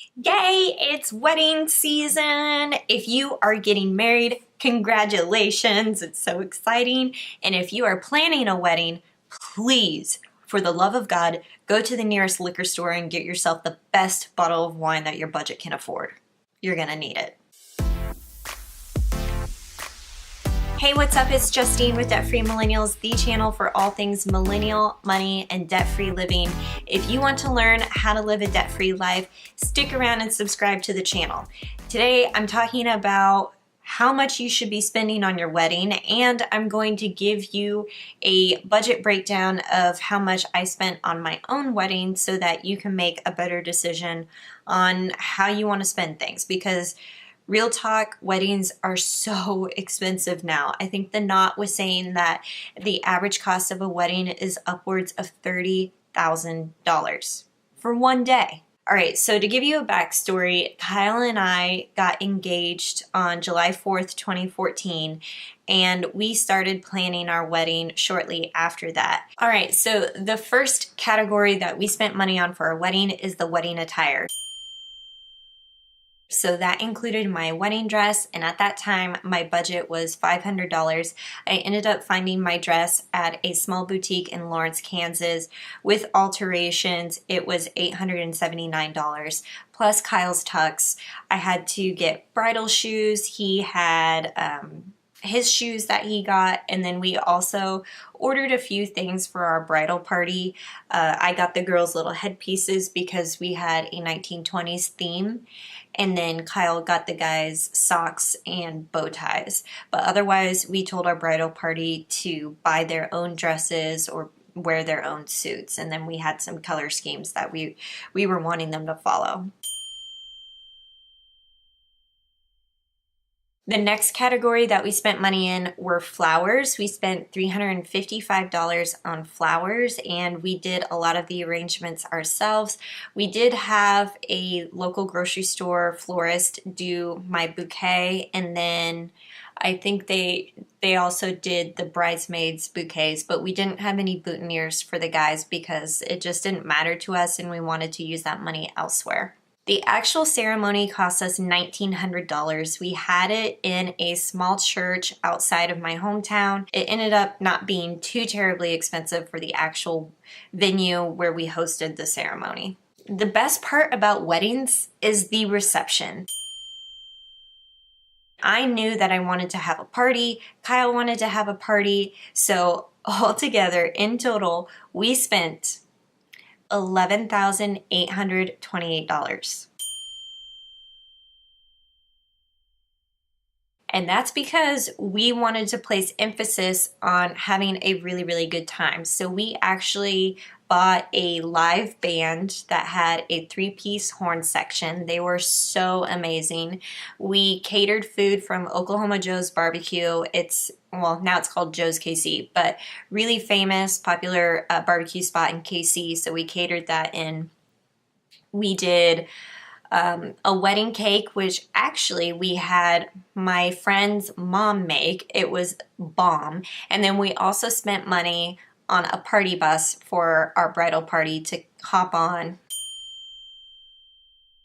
Yay, it's wedding season. If you are getting married, congratulations. It's so exciting. And if you are planning a wedding, please, for the love of God, go to the nearest liquor store and get yourself the best bottle of wine that your budget can afford. You're gonna need it. Hey, what's up? It's Justine with Debt Free Millennials, the channel for all things millennial, money, and debt-free living. If you want to learn how to live a debt-free life, stick around and subscribe to the channel. Today, I'm talking about how much you should be spending on your wedding, and I'm going to give you a budget breakdown of how much I spent on my own wedding so that you can make a better decision on how you want to spend things, because real talk, weddings are so expensive now. I think the Knot was saying that the average cost of a wedding is upwards of $30,000 for one day. All right, so to give you a backstory, Kyle and I got engaged on July 4th, 2014, and we started planning our wedding shortly after that. All right, so the first category that we spent money on for our wedding is the wedding attire. So that included my wedding dress, and at that time my budget was $500. I ended up finding my dress at a small boutique in Lawrence, Kansas. With alterations, it was $879 plus Kyle's tux. I had to get bridal shoes. He had his shoes that he got, and then we also ordered a few things for our bridal party. I got the girls' little headpieces because we had a 1920s theme, and then Kyle got the guys socks and bow ties. But otherwise, we told our bridal party to buy their own dresses or wear their own suits, and then we had some color schemes that we were wanting them to follow. The next category that we spent money in were flowers. We spent $355 on flowers, and we did a lot of the arrangements ourselves. We did have a local grocery store florist do my bouquet, and then I think they also did the bridesmaids bouquets, but we didn't have any boutonnieres for the guys because it just didn't matter to us and we wanted to use that money elsewhere. The actual ceremony cost us $1,900. We had it in a small church outside of my hometown. It ended up not being too terribly expensive for the actual venue where we hosted the ceremony. The best part about weddings is the reception. I knew that I wanted to have a party. Kyle wanted to have a party. So altogether, in total, we spent $11,828. And that's because we wanted to place emphasis on having a really, really good time. So we actually bought a live band that had a 3-piece horn section. They were so amazing. We catered food from Oklahoma Joe's Barbecue. Now it's called Joe's KC, but really famous, popular barbecue spot in KC. So we catered that in. We did a wedding cake, which actually we had my friend's mom make. It was bomb. And then we also spent money on a party bus for our bridal party to hop on.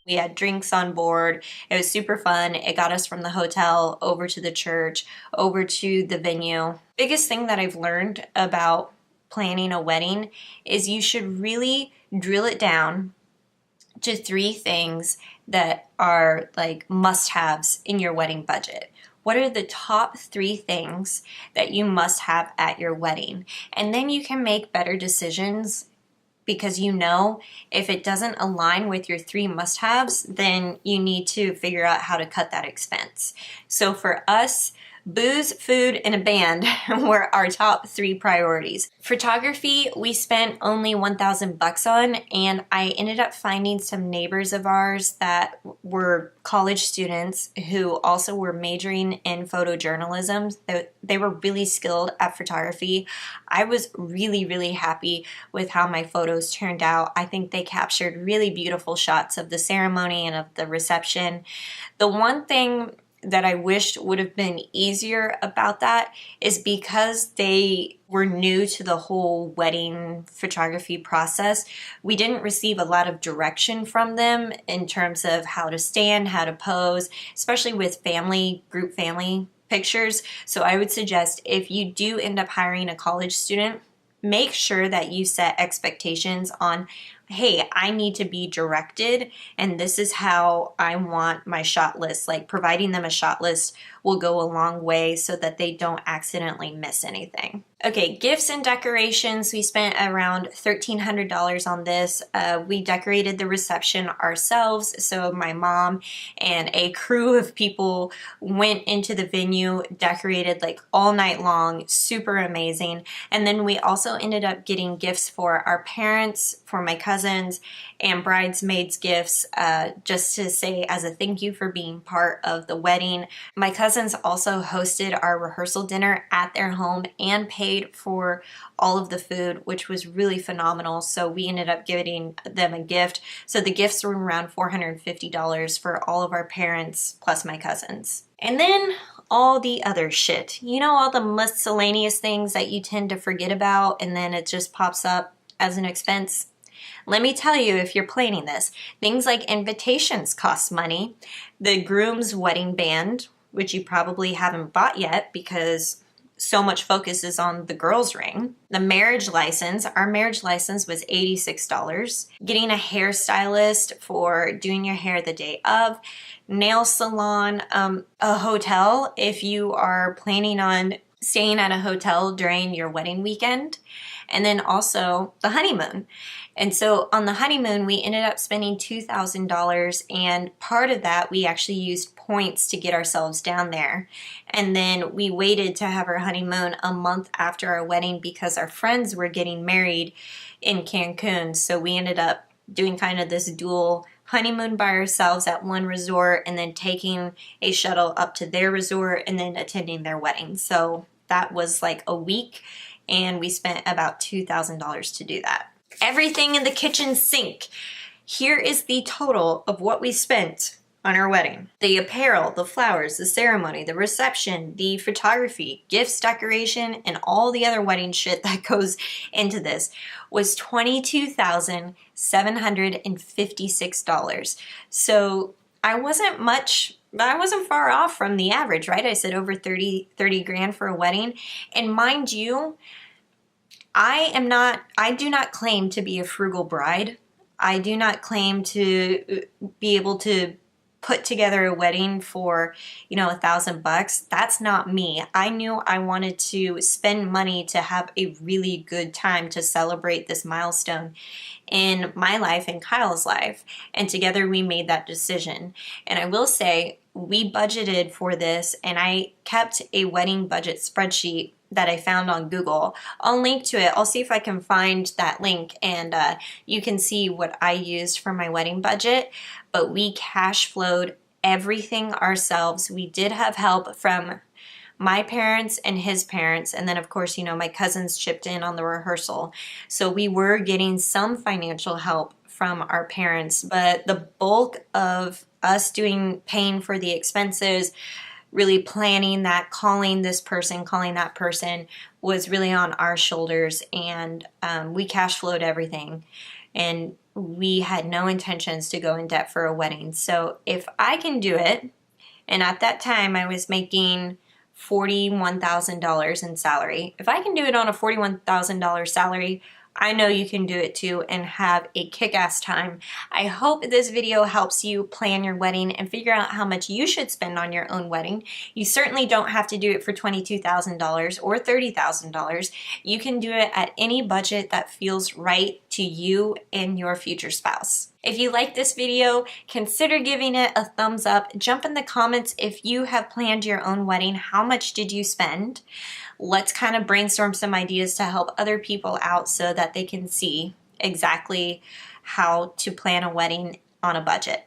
We had drinks on board. It was super fun. It got us from the hotel over to the church, over to the venue. Biggest thing that I've learned about planning a wedding is you should really drill it down to 3 things that are like must-haves in your wedding budget. What are the top 3 things that you must have at your wedding? And then you can make better decisions, because you know if it doesn't align with your 3 must-haves, then you need to figure out how to cut that expense. So for us, booze, food, and a band were our top 3 priorities. Photography, we spent only $1,000 on, and I ended up finding some neighbors of ours that were college students who also were majoring in photojournalism. They were really skilled at photography. I was really, really happy with how my photos turned out. I think they captured really beautiful shots of the ceremony and of the reception. The one thing that I wished would have been easier about that is because they were new to the whole wedding photography process. We didn't receive a lot of direction from them in terms of how to stand, how to pose, especially with group family pictures. So I would suggest if you do end up hiring a college student, make sure that you set expectations on, hey, I need to be directed, and this is how I want my shot list. Like providing them a shot list will go a long way so that they don't accidentally miss anything. Okay, gifts and decorations. We spent around $1,300 on this. We decorated the reception ourselves. So my mom and a crew of people went into the venue, decorated like all night long, super amazing. And then we also ended up getting gifts for our parents, for my cousins, and bridesmaids gifts, just to say as a thank you for being part of the wedding. My cousins also hosted our rehearsal dinner at their home and paid for all of the food, which was really phenomenal. So we ended up giving them a gift. So the gifts were around $450 for all of our parents plus my cousins. And then all the other shit. You know, all the miscellaneous things that you tend to forget about and then it just pops up as an expense. Let me tell you, if you're planning this, things like invitations cost money. The groom's wedding band, which you probably haven't bought yet because so much focus is on the girl's ring. The marriage license, our marriage license was $86. Getting a hairstylist for doing your hair the day of. Nail salon, a hotel if you are planning on staying at a hotel during your wedding weekend. And then also the honeymoon. And so on the honeymoon, we ended up spending $2,000, and part of that we actually used points to get ourselves down there. And then we waited to have our honeymoon a month after our wedding because our friends were getting married in Cancun. So we ended up doing kind of this dual honeymoon by ourselves at one resort and then taking a shuttle up to their resort and then attending their wedding. So that was like a week, and we spent about $2,000 to do that. Everything in the kitchen sink. Here is the total of what we spent on our wedding. The apparel, the flowers, the ceremony, the reception, the photography, gifts, decoration, and all the other wedding shit that goes into this was $22,756. So I wasn't far off from the average, right? I said over 30 grand for a wedding. And mind you, I do not claim to be a frugal bride. I do not claim to be able to put together a wedding for, $1,000. That's not me. I knew I wanted to spend money to have a really good time to celebrate this milestone in my life and Kyle's life. And together we made that decision. And I will say, we budgeted for this, and I kept a wedding budget spreadsheet that I found on Google. I'll link to it. I'll see if I can find that link, and you can see what I used for my wedding budget. But we cash flowed everything ourselves. We did have help from my parents and his parents, and then of course, my cousins chipped in on the rehearsal. So we were getting some financial help from our parents, but the bulk of us paying for the expenses, really planning that, calling this person, calling that person, was really on our shoulders, and we cash flowed everything, and we had no intentions to go in debt for a wedding. So if I can do it, and at that time I was making $41,000 in salary, if I can do it on a $41,000 salary, I know you can do it too and have a kick-ass time. I hope this video helps you plan your wedding and figure out how much you should spend on your own wedding. You certainly don't have to do it for $22,000 or $30,000. You can do it at any budget that feels right to you and your future spouse. If you like this video, consider giving it a thumbs up. Jump in the comments if you have planned your own wedding. How much did you spend? Let's kind of brainstorm some ideas to help other people out so that they can see exactly how to plan a wedding on a budget.